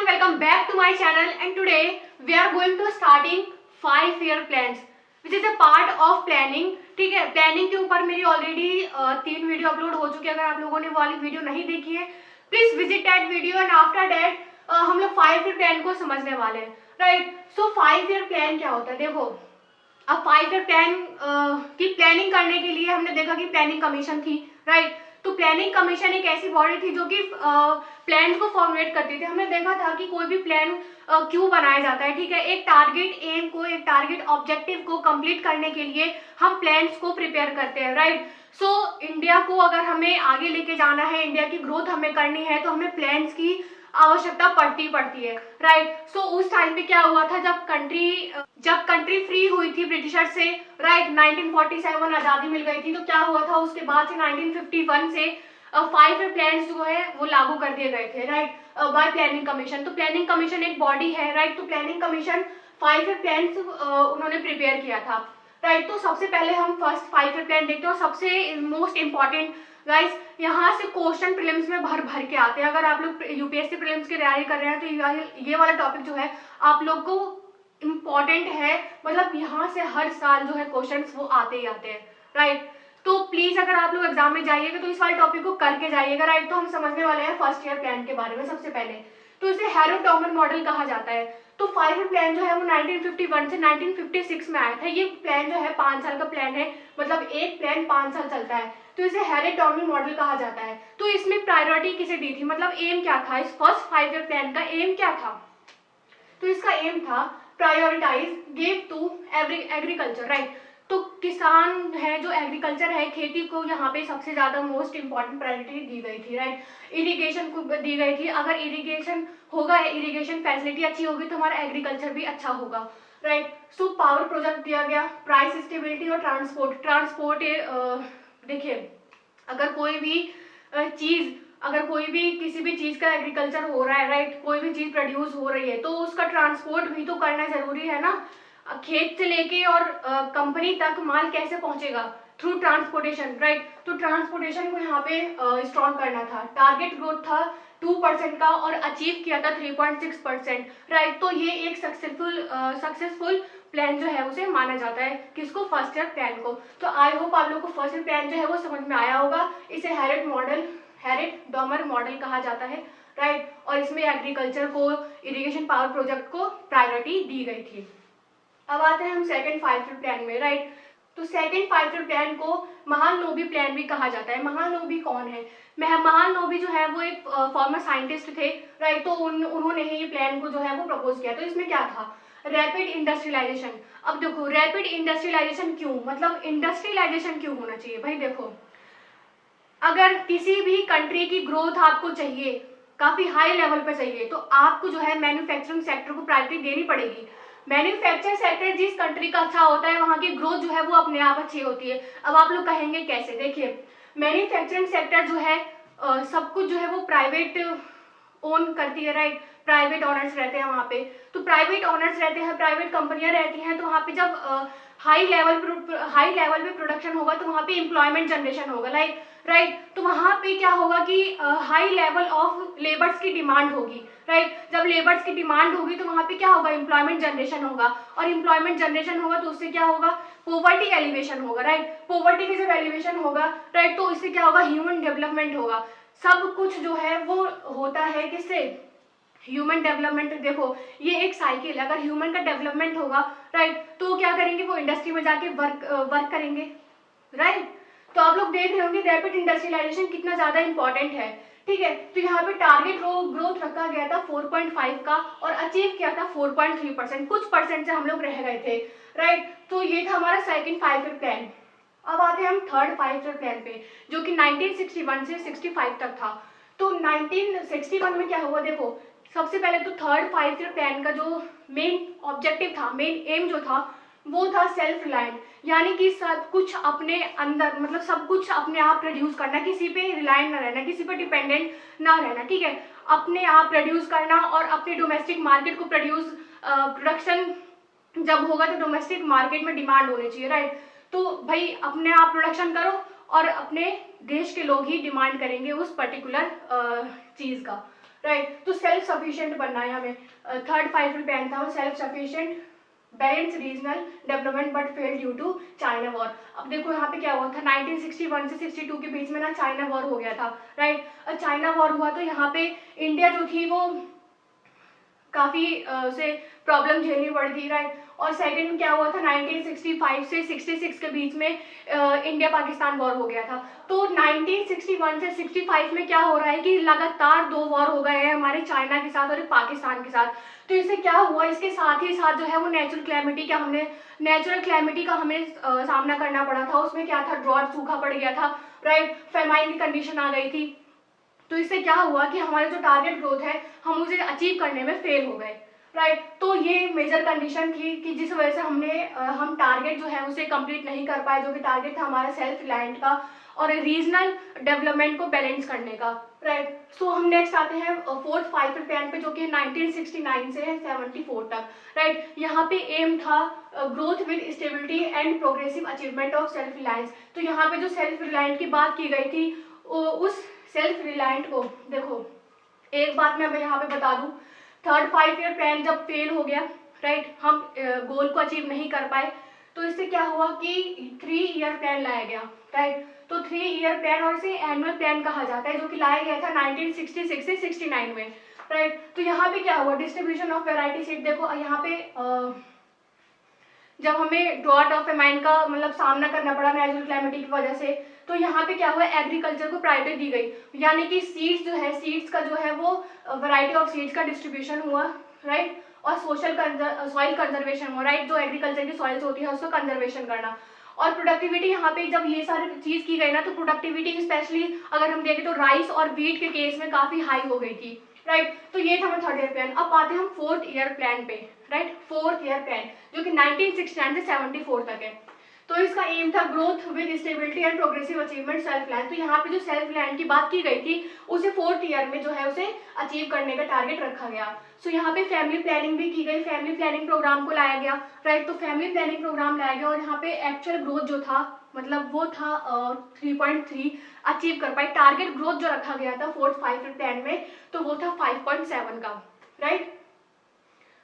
everyone, welcome back to my channel and today we are going to starting 5-year plans which is a part of planning। ठीक है, planning के ऊपर मेरी already 3 video upload हो चुकी है। अगर आप लोगों ने वो वाली वीडियो नहीं देखी है please visit that video and after that हम लोग 5-year प्लान को समझने वाले हैं। राइट, सो 5-year प्लान क्या होता है? देखो, अब 5-year प्लान की प्लानिंग करने के लिए हमने देखा कि प्लानिंग कमीशन थी। राइट, तो प्लानिंग कमीशन एक ऐसी बॉडी थी जो कि प्लान को फॉर्मुलेट करती थी। हमने देखा था कि कोई भी प्लान क्यों बनाया जाता है। ठीक है, एक टारगेट एम को, एक टारगेट ऑब्जेक्टिव को कंप्लीट करने के लिए हम प्लान्स को प्रिपेयर करते हैं। राइट, सो इंडिया को अगर हमें आगे लेके जाना है, इंडिया की ग्रोथ हमें करनी है, तो हमें प्लान्स की आवश्यकता पड़ती है। राइट, सो उस टाइम पे क्या हुआ था जब कंट्री फ्री हुई थी ब्रिटिशर से। राइट, 1947 आजादी मिल गई थी, तो क्या हुआ था उसके बाद से 1951 से 5-year प्लान जो है वो लागू कर दिए गए थे। Right, bye planning commission. तो प्लानिंग कमीशन एक बॉडी है। राइट, तो प्लानिंग कमीशन 5-year प्लान उन्होंने प्रिपेयर किया था। राइट, तो सबसे पहले हम फर्स्ट 5-year प्लान देखते हैं। सबसे मोस्ट इंपॉर्टेंट गाइस, यहाँ से क्वेश्चन प्रीलिम्स में भर के आते हैं। अगर आप लोग यूपीएससी प्रीलिम्स की तैयारी कर रहे हैं तो ये वाला टॉपिक जो है आप लोग को इम्पॉर्टेंट है। मतलब यहाँ से हर साल जो है क्वेश्चंस वो आते ही आते हैं। राइट, तो प्लीज अगर आप लोग एग्जाम में जाइएगा तो इस वाले टॉपिक को करके जाइएगा। राइट, तो हम समझने वाले हैं फर्स्ट ईयर प्लान के बारे में। सबसे पहले तो इसे हैरो-डॉमर मॉडल कहा जाता है। तो 5-year प्लान जो है वो 1951 से 1956 में आया था। ये प्लान जो है 5 साल का प्लान है, मतलब एक प्लान 5 साल चलता है, तो इसे हैरो-डॉमर मॉडल कहा जाता है। तो इसमें प्रायोरिटी किसे दी थी, मतलब एम क्या था इस फर्स्ट 5-year प्लान का? एम क्या था? तो इसका एम था prioritise give to agriculture. Right, तो किसान है जो एग्रीकल्चर है, खेती को यहाँ पे सबसे ज्यादा मोस्ट इंपॉर्टेंट प्रायोरिटी दी गई थी। राइट, इरिगेशन को दी गई थी। अगर इरिगेशन होगा, इरिगेशन फैसिलिटी अच्छी होगी तो हमारा एग्रीकल्चर भी अच्छा होगा। राइट, सो पावर प्रोजेक्ट दिया गया, प्राइस स्टेबिलिटी और ट्रांसपोर्ट देखिए, अगर कोई भी किसी भी चीज का एग्रीकल्चर हो रहा है, राइट, कोई भी चीज प्रोड्यूस हो रही है तो उसका ट्रांसपोर्ट भी तो करना जरूरी है ना। खेत से लेके और कंपनी तक माल कैसे पहुंचेगा? Through transportation. राइट, तो ट्रांसपोर्टेशन को यहाँ पे स्ट्रॉन्ग करना था। टारगेट ग्रोथ था 2% का और अचीव किया था 3.6%। राइट, तो ये एक सक्सेसफुल प्लान जो है उसे माना जाता है। किसको? फर्स्ट ईयर प्लान को। तो आई होप आप लोग को फर्स्ट ईयर प्लान जो है वो समझ में आया होगा। इसे हैरो-डॉमर मॉडल कहा जाता है। राइट, और इसमें एग्रीकल्चर को, इरिगेशन, पावर प्रोजेक्ट को प्रायोरिटी दी गई थी। अब आते हैं हम सेकंड 5-year प्लान में। राइट, तो सेकंड 5-year प्लान को महालनोबी प्लान भी कहा जाता है। महालनोबी कौन है? महालनोबी जो है वो एक फॉर्मर साइंटिस्ट थे। राइट, तो उन्होंने ही ये प्लान को जो है वो प्रपोज किया। तो इसमें क्या था? Rapid industrialisation. अब देखो, रैपिड इंडस्ट्रियलाइजेशन क्यों, मतलब इंडस्ट्रियलाइजेशन क्यों होना चाहिए? भाई देखो, अगर किसी भी कंट्री की ग्रोथ आपको चाहिए, काफी हाई लेवल पर चाहिए, तो आपको जो है मैन्युफैक्चरिंग सेक्टर को प्रायोरिटी देनी पड़ेगी। मैन्युफैक्चरिंग सेक्टर जिस कंट्री का अच्छा होता है वहां की ग्रोथ जो है वो अपने आप अच्छी होती है। अब आप लोग कहेंगे कैसे? देखिए, मैन्युफैक्चरिंग सेक्टर जो है सब कुछ जो है वो प्राइवेट ओन करती है। राइट, प्राइवेट ऑनर्स रहते हैं वहां पे। तो प्राइवेट ऑनर्स रहते हैं, प्राइवेट कंपनियां रहती हैं, तो वहां पे जब हाई लेवल पे प्रोडक्शन होगा तो वहां पे एम्प्लॉयमेंट जनरेशन होगा। राइट, तो वहां पे क्या होगा कि हाई लेवल ऑफ लेबर्स की डिमांड होगी। राइट, जब लेबर्स की डिमांड होगी तो वहां पे क्या होगा? एम्प्लॉयमेंट जनरेशन होगा, और एम्प्लॉयमेंट जनरेशन होगा तो उससे क्या होगा? पॉवर्टी एलिवेशन होगा। राइट, पॉवर्टी की जब एलिवेशन होगा, राइट, तो इससे क्या होगा? ह्यूमन डेवलपमेंट होगा। सब कुछ जो है वो होता है किससे? Human development. देखो, ये एक साइकिल है। अगर ह्यूमन का डेवलपमेंट होगा, राइट, तो क्या करेंगे? वो इंडस्ट्री में जाके वर्क करेंगे। राइट, तो आप लोग देख रहे होंगे रैपिड इंडस्ट्रियलाइजेशन कितना ज्यादा इंपॉर्टेंट है। ठीक है, तो यहाँ पे टारगेट ग्रोथ रखा गया था 4.5 का और अचीव किया था 4.3%। कुछ परसेंट से हम लोग रह गए थे। राइट, तो ये था हमारा सेकंड 5-year प्लान। अब आते हैं हम थर्ड 5-year प्लान पे, जो कि 1961 से 65 तक था। तो 1961 में क्या हुआ? देखो, सबसे पहले तो थर्ड 5-year प्लान का जो मेन ऑब्जेक्टिव था, मेन एम जो था, वो था सेल्फ रिलायंट, यानी कि सब कुछ अपने अंदर, मतलब सब कुछ अपने आप प्रोड्यूस करना, किसी पे रिलायंट ना रहना, किसी पे डिपेंडेंट ना रहना। ठीक है, अपने आप प्रोड्यूस करना और अपने डोमेस्टिक मार्केट को प्रोडक्शन जब होगा तो डोमेस्टिक मार्केट में डिमांड होनी चाहिए। राइट, तो भाई अपने आप प्रोडक्शन करो और अपने देश के लोग ही डिमांड करेंगे उस पर्टिकुलर चीज का। राइट। तो सेल्फ सफिशिएंट बनना है हमें। थर्ड 5 ईयर प्लान था self sufficient balance regional development but fail due to China war. अब देखो यहाँ पे क्या हुआ था, 1961 से 62 के बीच में ना चाइना वॉर हो गया था, राइट। चाइना वॉर हुआ तो यहाँ पे इंडिया जो थी वो काफी से प्रॉब्लम झेलनी पड़ी थी, राइट। और सेकंड क्या हुआ था, 1965 से 66 के बीच में इंडिया पाकिस्तान वॉर हो गया था। तो 1961 से 65 में क्या हो रहा है कि लगातार 2 वॉर हो गए हैं हमारे चाइना के साथ और पाकिस्तान के साथ। तो इससे क्या हुआ, इसके साथ ही साथ जो है वो नेचुरल क्लैमिटी का हमें सामना करना पड़ा था। उसमें क्या था, ड्रॉट, सूखा पड़ गया था, राइट। फेमाइन की कंडीशन आ गई थी। तो इससे क्या हुआ कि हमारा जो टारगेट ग्रोथ है हम उसे अचीव करने में फेल हो गए, राइट। तो ये मेजर कंडीशन थी कि जिस वजह से हम टारगेट जो है उसे कंप्लीट नहीं कर पाए, जो कि टारगेट था हमारा सेल्फ रिलायंट का और रीजनल डेवलपमेंट को बैलेंस करने का, राइट। सो हम नेक्स्ट आते हैं फोर्थ 5 ईयर प्लान पे, जो कि 1969 से 74 तक, राइट। यहाँ पे एम था growth with stability and progressive achievement of self reliance. तो यहाँ पे जो सेल्फ रिलायंट की बात की गई थी, उस सेल्फ रिलायंट को देखो, एक बात मैं यहाँ पे बता दूं, थर्ड 5 ईयर प्लान जब फेल हो गया, राइट, हम गोल को अचीव नहीं कर पाए, तो इससे क्या हुआ कि 3 ईयर प्लान लाया गया, राइट। तो 3 ईयर प्लान और इसे एनुअल प्लान कहा जाता है, जो कि लाया गया था 1966 से 69 में, राइट। तो यहाँ पे क्या हुआ, डिस्ट्रीब्यूशन ऑफ वेराइटी सीड, देखो यहाँ पे जब हमें ड्रॉट ऑफ फेमाइन का मतलब सामना करना पड़ा नेचुरल क्लाइमेटी की वजह से, तो यहाँ पे क्या हुआ, एग्रीकल्चर को प्रायोरिटी दी गई, यानी कि सीड्स जो है, सीड्स का जो है वो वैरायटी ऑफ सीड्स का डिस्ट्रीब्यूशन हुआ, राइट। और सॉइल कंजर्वेशन हुआ, राइट। जो एग्रीकल्चर की सॉइल्स होती है उसको कंजर्वेशन करना। और प्रोडक्टिविटी, यहाँ पे जब ये सारी चीज की गई ना, तो प्रोडक्टिविटी स्पेशली अगर हम देखें तो राइस और व्हीट के केस में काफी हाई हो गई थी, राइट। तो ये था हमारा 3rd ईयर प्लान। अब आते हैं हम 4th ईयर प्लान पे, राइट। 4th ईयर प्लान जो कि 1969 से 74 तक है। तो इसका एम था growth with stability and progressive achievement self reliance. तो यहाँ पे जो सेल्फ रिलायंस की बात की गई थी उसे 4th ईयर में जो है उसे अचीव करने का टारगेट रखा गया। सो यहाँ पे फैमिली प्लानिंग भी की गई, फैमिली प्लानिंग प्रोग्राम को लाया गया, राइट। तो फैमिली प्लानिंग प्रोग्राम लाया गया और यहाँ पे एक्चुअल ग्रोथ जो था मतलब वो था 3.3 अचीव कर पाए। टारगेट ग्रोथ जो रखा गया था 4th 5 ईयर प्लान में, तो वो था 5.7 का, राइट।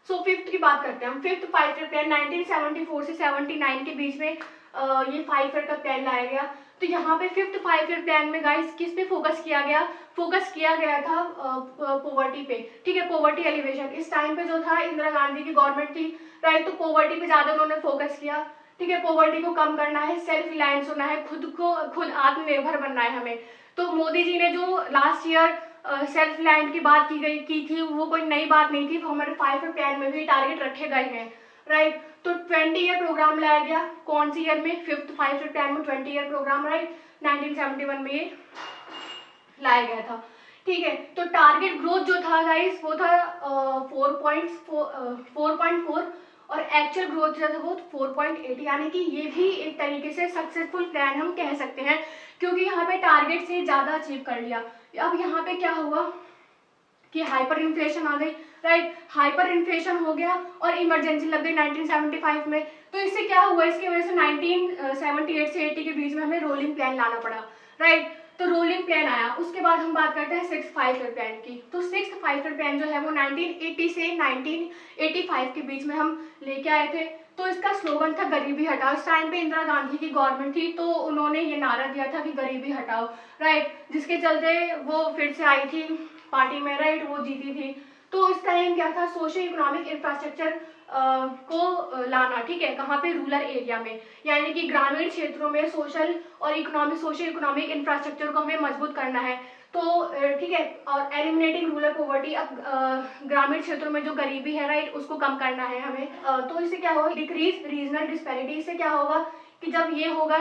सो 5th की बात करते हैं हम। 5th 5 ईयर प्लान 1974 से 79 के बीच में ये 5 ईयर का प्लान लाया गया। तो यहाँ पे 5th 5 ईयर प्लान में गाइस किस पे फोकस किया गया, फोकस किया गया था पॉवर्टी पे, ठीक है, पॉवर्टी एलिवेशन। इस टाइम पे जो था इंदिरा गांधी की गवर्नमेंट थी, राइट। तो पॉवर्टी पे ज्यादा उन्होंने फोकस किया, ठीक है। पॉवर्टी को कम करना है, सेल्फ रिलायंस होना है, खुद आत्मनिर्भर बनना है हमें। तो मोदी जी ने जो लास्ट ईयर सेल्फ रिलायंट की बात की थी वो कोई नई बात नहीं थी, वो हमारे 5 ईयर प्लान में भी टारगेट रखे गए हैं, राइट। तो 20 ईयर प्रोग्राम लाया गया, कौन सी ईयर में, 5th 5 ईयर प्लान में 20 ईयर प्रोग्राम, राइट। 1971 में ये लाया गया था, ठीक है। तो टारगेट ग्रोथ जो था गाइस वो था 4.4 और एक्चुअल ग्रोथ जो था वो 4.8, यानी कि ये भी एक तरीके से सक्सेसफुल प्लान हम कह सकते हैं, क्योंकि यहाँ पे टारगेट से ज्यादा अचीव कर लिया। अब यहाँ पे क्या हुआ कि हाइपर इन्फ्लेशन आ गई, राइट। हाइपर इन्फ्लेशन हो गया और इमरजेंसी लग गई 1975 में। तो इससे क्या हुआ, इसकी वजह से 1978 से 80 के बीच में हमें रोलिंग प्लान लाना पड़ा, राइट। तो रोलिंग प्लान आया। उसके बाद हम बात करते हैं 6th 5 ईयर प्लान की। तो 6th 5 ईयर प्लान जो है वो 1980 से 1985 के बीच में हम लेके आए थे। तो इसका स्लोगन था गरीबी हटाओ। इस टाइम पे इंदिरा गांधी की गवर्नमेंट थी, तो उन्होंने ये नारा दिया था कि गरीबी हटाओ, राइट, जिसके चलते वो फिर से आई थी पार्टी में, राइट, वो जीती थी। तो इसका एम क्या था, सोशल इकोनॉमिक इंफ्रास्ट्रक्चर को लाना, ठीक है, कहाँ पे, रूरल एरिया में, यानी कि ग्रामीण क्षेत्रों में सोशल इकोनॉमिक इंफ्रास्ट्रक्चर को हमें मजबूत करना है। तो ठीक है, और एलिमिनेटिंग रूरल पॉवर्टी, अब ग्रामीण क्षेत्रों में जो गरीबी है, राइट, उसको कम करना है हमें। तो इससे क्या होगा, डिक्रीज रीजनल डिस्पैरिटी। से क्या होगा कि जब ये होगा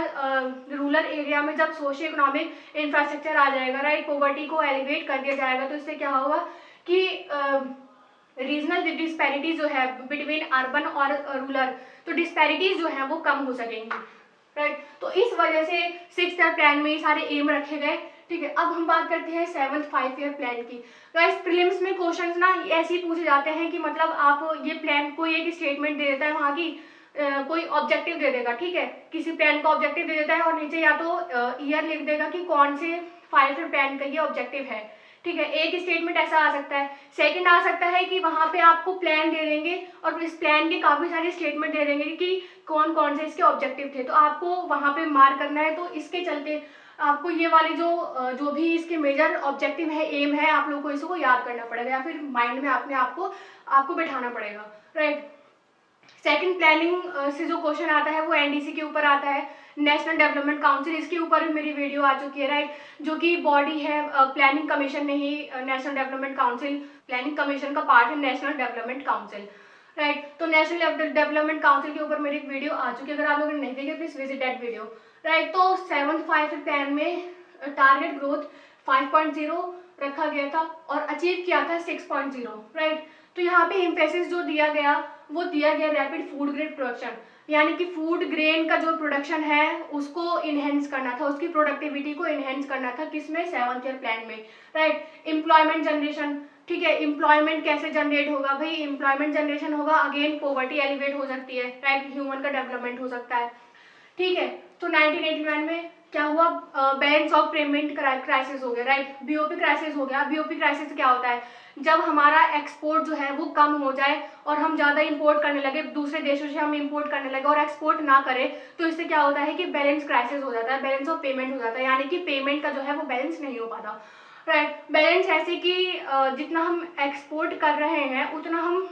रूरल एरिया में, जब सोशल इकोनॉमिक इंफ्रास्ट्रक्चर आ जाएगा, राइट, पॉवर्टी को एलिवेट कर दिया जाएगा, तो इससे क्या होगा कि रीजनल डिस्पैरिटीज जो है बिटवीन अर्बन और रूरल, तो डिस्पैरिटीज जो है वो कम हो सकेंगी, राइट। तो इस वजह से 6th ईयर प्लान में ये सारे एम रखे गए, ठीक है। अब हम बात करते हैं 7th 5 ईयर प्लान की। गाइस प्रीलिम्स में क्वेश्चंस ना ऐसे ही पूछे जाते हैं कि मतलब आप ये प्लान कोई एक स्टेटमेंट दे देता है, वहाँ की कोई ऑब्जेक्टिव दे देगा, ठीक है, किसी प्लान का ऑब्जेक्टिव दे देता है और नीचे या तो ईयर लिख देगा कि कौन से 5 ईयर प्लान का ये ऑब्जेक्टिव है, ठीक है, एक स्टेटमेंट ऐसा आ सकता है। सेकंड आ सकता है कि वहां पे आपको प्लान दे देंगे और इस प्लान के काफी सारे स्टेटमेंट दे देंगे कि कौन कौन से इसके ऑब्जेक्टिव थे, तो आपको वहां पे मार्क करना है। तो इसके चलते आपको ये वाले जो भी इसके मेजर ऑब्जेक्टिव है, एम है, आप लोगों को इसको याद करना पड़ेगा या फिर माइंड में अपने आपको बैठाना पड़ेगा, राइट। सेकंड, प्लानिंग से जो क्वेश्चन आता है वो एनडीसी के ऊपर आता है, नेशनल डेवलपमेंट काउंसिल, इसके ऊपर भी मेरी वीडियो आ चुकी है, राइट। जो कि बॉडी है प्लानिंग कमीशन नहीं, national development council planning commission का पार्ट है नेशनल डेवलपमेंट काउंसिल, राइट। तो नेशनल डेवलपमेंट काउंसिल के ऊपर मेरी एक वीडियो आ चुकी है, अगर आप लोगों ने नहीं देखी please visit that video, right. तो 7th 5 प्लान में टारगेट ग्रोथ 5.0 रखा गया था और अचीव किया था 6.0, राइट। तो यहाँ पे एम्फेसिस जो दिया गया वो दिया गया रैपिड फूड ग्रेन प्रोडक्शन, यानी कि फूड ग्रेन का जो प्रोडक्शन है उसको इनहेंस करना था, उसकी प्रोडक्टिविटी को इनहेंस करना था, किसमें 7th ईयर प्लान में, राइट। एम्प्लॉयमेंट जनरेशन, ठीक है, एम्प्लॉयमेंट कैसे जनरेट होगा भाई, एम्प्लॉयमेंट जनरेशन होगा, अगेन पॉवर्टी एलिवेट हो सकती है, राइट, ह्यूमन का डेवलपमेंट हो सकता है, ठीक है। तो 1989 में क्या हुआ, बैलेंस ऑफ पेमेंट क्राइसिस हो गया, राइट, बीओपी क्राइसिस हो गया। बीओपी क्राइसिस क्या होता है, जब हमारा एक्सपोर्ट जो है वो कम हो जाए और हम ज्यादा इंपोर्ट करने लगे, दूसरे देशों से हम इंपोर्ट करने लगे और एक्सपोर्ट ना करें, तो इससे क्या होता है कि बैलेंस क्राइसिस हो जाता है, बैलेंस ऑफ पेमेंट हो जाता है, यानी कि पेमेंट का जो है वो बैलेंस नहीं हो पाता, राइट। बैलेंस ऐसे कि जितना हम एक्सपोर्ट कर रहे हैं उतना हम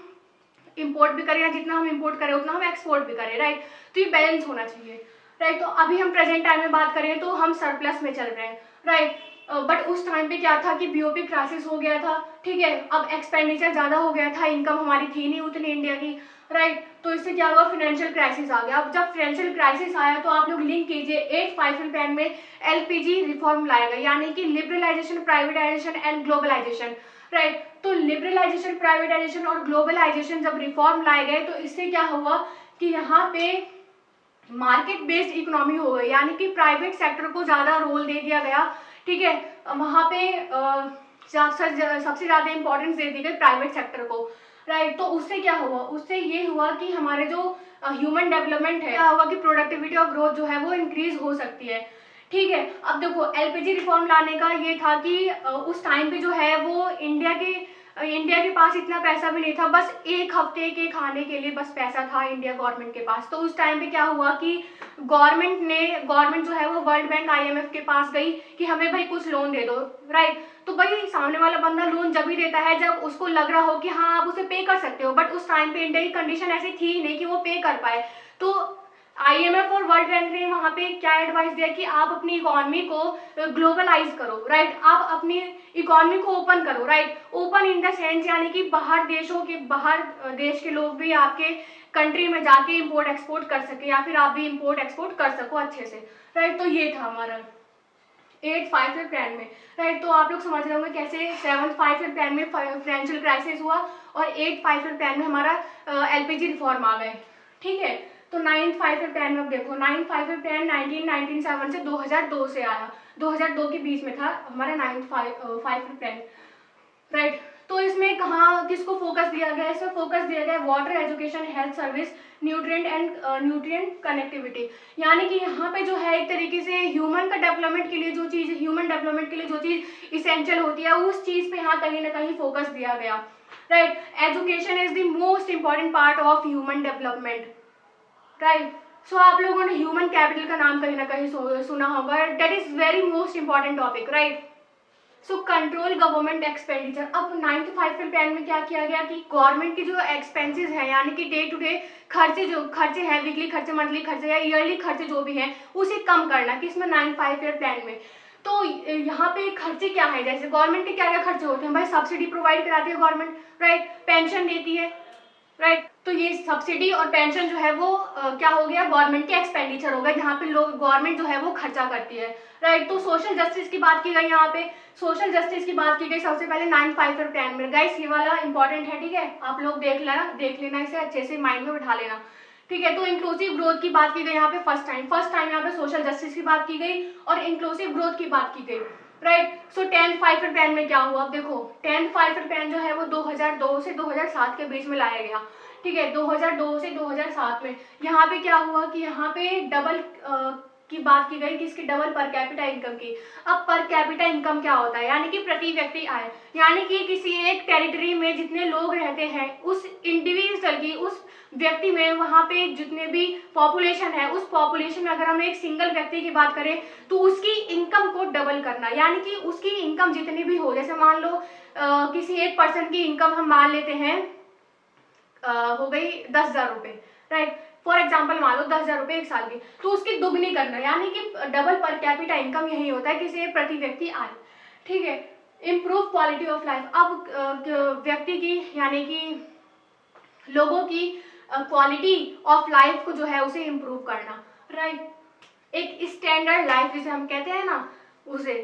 इंपोर्ट भी करें, या जितना हम इंपोर्ट करें उतना हम एक्सपोर्ट भी करें, राइट। तो ये बैलेंस होना चाहिए, राइट। तो अभी हम प्रेजेंट टाइम में बात करें तो हम सरप्लस में चल रहे हैं, राइट। बट उस टाइम पे क्या था कि बीओपी क्राइसिस हो गया था, ठीक है, अब एक्सपेंडिचर ज्यादा हो गया था, इनकम हमारी थी नहीं उतनी इंडिया की, राइट। तो इससे क्या हुआ, फाइनेंशियल क्राइसिस आ गया। अब जब फाइनेंशियल क्राइसिस आया तो आप लोग लिंक कीजिए 8 प्लान में एलपीजी रिफॉर्म लाया गया, यानी कि liberalisation, privatisation and globalisation, right. तो लिबरलाइजेशन, प्राइवेटाइजेशन और ग्लोबलाइजेशन जब रिफॉर्म लाए गए तो इससे क्या हुआ कि यहाँ पे मार्केट बेस्ड इकोनॉमी हो गई, यानी कि प्राइवेट सेक्टर को ज्यादा रोल दे दिया गया, ठीक है। वहां पे सबसे ज्यादा इंपॉर्टेंस दे दी गई प्राइवेट सेक्टर को, राइट। तो उससे क्या हुआ, उससे ये हुआ कि हमारे जो ह्यूमन डेवलपमेंट है, क्या हुआ कि प्रोडक्टिविटी और ग्रोथ जो है वो इंक्रीज हो सकती है, ठीक है। अब देखो एलपीजी रिफॉर्म लाने का ये था कि उस टाइम पे जो है वो इंडिया के पास इतना पैसा भी नहीं था, बस एक हफ्ते के खाने के लिए बस पैसा था इंडिया गवर्नमेंट के पास। तो उस टाइम पे क्या हुआ कि गवर्नमेंट जो है वो वर्ल्ड बैंक, आईएमएफ के पास गई कि हमें भाई कुछ लोन दे दो, राइट। तो भाई सामने वाला बंदा लोन जब ही देता है जब उसको लग रहा हो कि हाँ आप उसे पे कर सकते हो, बट उस टाइम पे इंडिया की कंडीशन ऐसी थी नहीं कि वो पे कर पाए। तो आईएमएफ और वर्ल्ड बैंक ने वहां पे क्या एडवाइस दिया कि आप अपनी इकोनॉमी को ग्लोबलाइज करो, राइट, आप अपनी इकोनॉमी को ओपन करो, right. Open in the sense यानी कि बाहर देश के लोग भी आपके कंट्री में जाके इंपोर्ट एक्सपोर्ट कर सके या फिर आप भी इंपोर्ट एक्सपोर्ट कर सको अच्छे से, राइट। तो ये था हमारा 8 5 प्लान में, राइट। तो आप लोग समझ रहे होंगे कैसे 7 5 प्लान में फाइनेंशियल क्राइसिस हुआ और 8 5 प्लान में हमारा एलपीजी रिफॉर्म आ गए, ठीक है। तो 9 5 प्लान में अब देखो 9 5 प्लान 1997 से 2002 से आया, 2002 के बीच में था हमारा 9 5 प्लान, राइट। तो इसमें कहाँ किसको फोकस दिया गया, इसमें फोकस दिया गया water, education, health service, nutrient and nutrient connectivity, यानी कि यहाँ पे जो है एक तरीके से ह्यूमन डेवलपमेंट के लिए जो चीज इसेंशियल होती है उस चीज पे यहाँ कहीं ना कहीं फोकस दिया गया, right. Education is the most important part of human development, right. So आप लोगों ने ह्यूमन कैपिटल का नाम कहीं ना कहीं सुना होगा, that is very most important topic, right. So control government expenditure. अब 9 5 प्लान में क्या किया गया कि गवर्नमेंट की जो एक्सपेंसेस है यानी कि डे टू डे खर्चे हैं, वीकली खर्चे, मंथली खर्चे या ईयरली खर्चे जो भी हैं उसे कम करना, किसमें 9 5 प्लान में। तो यहाँ पे खर्चे क्या है, जैसे गवर्नमेंट के क्या क्या खर्चे होते हैं भाई, सब्सिडी प्रोवाइड कराती है गवर्नमेंट, राइट, पेंशन देती है, राइट। तो ये सब्सिडी और पेंशन जो है वो क्या हो गया, गवर्नमेंट के एक्सपेंडिचर हो गए, जहाँ पे लोग गवर्नमेंट जो है वो खर्चा करती है, राइट। तो सोशल जस्टिस की बात की गई, यहाँ पे सोशल जस्टिस की बात की गई सबसे पहले 9 5 प्लान में। गाइस ये वाला इंपॉर्टेंट है, ठीक है, आप लोग देख लेना इसे अच्छे से माइंड में बिठा लेना, ठीक है। तो इंक्लूसिव ग्रोथ की बात की गई यहाँ पे फर्स्ट टाइम यहाँ पे सोशल जस्टिस की बात की गई और इंक्लूसिव ग्रोथ की बात की गई, राइट। सो 10 5 प्लान में क्या हुआ, अब देखो 10 5 प्लान जो है वो 2002 से 2007 के बीच में लाया गया, ठीक है। 2002 से 2007 में यहाँ पे क्या हुआ कि यहाँ पे डबल की बात की गई किसकी, डबल पर कैपिटा इनकम की। अब पर कैपिटा इनकम क्या होता है, यानी कि प्रति व्यक्ति आय, यानी कि किसी एक टेरिटरी में जितने लोग रहते हैं उस इंडिविजुअल की, उस व्यक्ति में, वहां पे जितने भी पॉपुलेशन है उस पॉपुलेशन में अगर हम एक सिंगल व्यक्ति की बात करें तो उसकी इनकम को डबल करना, यानी कि उसकी इनकम जितनी भी हो, जैसे मान लो किसी एक पर्सन की इनकम हम मान लेते हैं हो गई 10,000 रुपए, राइट, फॉर एग्जाम्पल मान लो 10,000 रुपए एक साल की, तो उसकी दुगनी करना, यानी कि डबल पर कैपिटा इनकम यही होता है किसी एक प्रति व्यक्ति आय, ठीक है। इम्प्रूव क्वालिटी ऑफ लाइफ, अब व्यक्ति की यानी कि लोगों की क्वालिटी ऑफ लाइफ को जो है उसे इम्प्रूव करना, राइट, एक स्टैंडर्ड लाइफ जिसे हम कहते हैं ना उसे,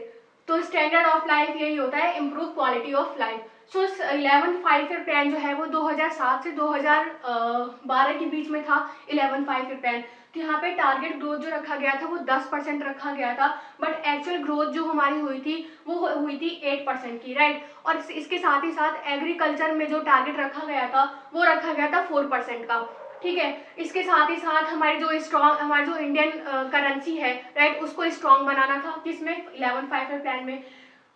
तो स्टैंडर्ड ऑफ लाइफ यही होता है improve quality of life. So 11 5-year plan जो है वो 2007 से 2012 के बीच में था 11 5-year प्लान। तो यहाँ पे टारगेट ग्रोथ जो रखा गया था वो 10% रखा गया था, बट एक्चुअल ग्रोथ जो हमारी हुई थी वो हुई थी 8% की, राइट। और इसके साथ ही साथ एग्रीकल्चर में जो टारगेट रखा गया था वो रखा गया था 4% का, ठीक है। इसके साथ ही साथ हमारी जो इंडियन करेंसी है, राइट, उसको स्ट्रॉन्ग बनाना था किसमें, 11 5-year प्लान में।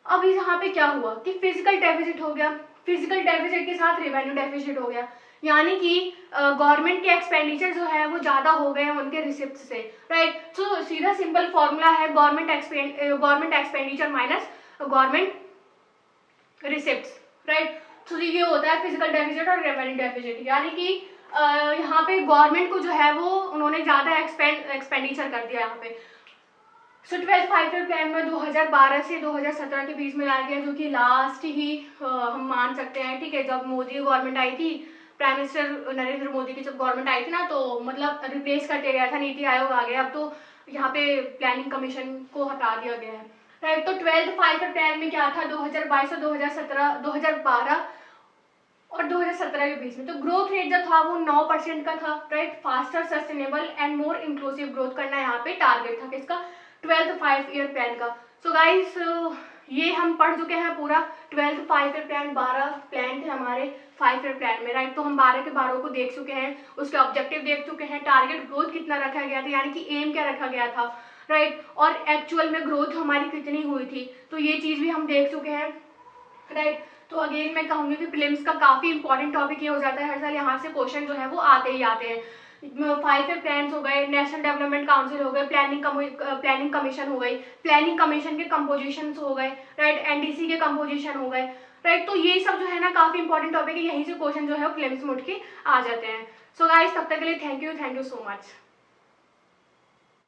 अब यहाँ पे क्या हुआ कि फिजिकल डेफिसिट हो गया, फिजिकल डेफिसिट के साथ रेवेन्यू डेफिसिट हो गया, यानी कि गवर्नमेंट के एक्सपेंडिचर जो है वो ज्यादा हो गए हैं उनके रिसिप्ट से, राइट। तो सीधा सिंपल फॉर्मूला है government expenditure minus government receipts, right. तो ये होता है फिजिकल डेफिसिट और रेवेन्यू डेफिसिट, यानी कि यहाँ पे गवर्नमेंट को जो है वो उन्होंने ज्यादा एक्सपेंडिचर कर दिया यहाँ पे। सो 12th 5-year प्लान में 2012 से 2017 के बीच में लाया गया, जो कि लास्ट ही हम मान सकते हैं, ठीक है। जब मोदी गवर्नमेंट आई थी, प्राइम मिनिस्टर नरेंद्र मोदी की जब गवर्नमेंट आई थी ना, तो मतलब रिप्लेस कर दिया गया था, नीति आयोग आ गया, अब तो यहाँ पे प्लानिंग कमीशन को हटा दिया गया है, राइट। तो 12th 5-year प्लान में क्या था, 2022 से 2012 और 2017 के बीच में, तो ग्रोथ रेट जो था वो 9% का था, right. Faster, sustainable and more inclusive growth करना यहाँ पे टारगेट था किसका, 12th 5-year प्लान का। सो गाइस ये हम पढ़ चुके हैं पूरा 12th 5-year प्लान, 12 प्लान थे हमारे 5-year प्लान में, राइट। तो हम 12 के 12 को देख चुके हैं, उसके ऑब्जेक्टिव देख चुके हैं, टारगेट ग्रोथ कितना रखा गया था, यानी कि एम क्या रखा गया था, राइट, और एक्चुअल में ग्रोथ हमारी कितनी हुई थी, तो ये चीज भी हम देख चुके हैं, राइट। तो अगेन मैं कहूंगी कि प्रीलिम्स का काफी इंपॉर्टेंट टॉपिक ये हो जाता है, हर साल यहाँ से क्वेश्चन जो है वो आते ही आते हैं। 5-year प्लान हो गए, नेशनल डेवलपमेंट काउंसिल हो गए, प्लानिंग कमीशन हो गई, प्लानिंग कमीशन के कंपोजिशन हो गए, राइट, एनडीसी के कंपोजिशन हो गए, राइट। तो ये सब जो है ना काफी इंपॉर्टेंट टॉपिक है, यहीं से क्वेश्चन जो है वो प्रीलिम्स में उठ के आ जाते हैं। सो गाइस तब तक के लिए थैंक यू सो मच।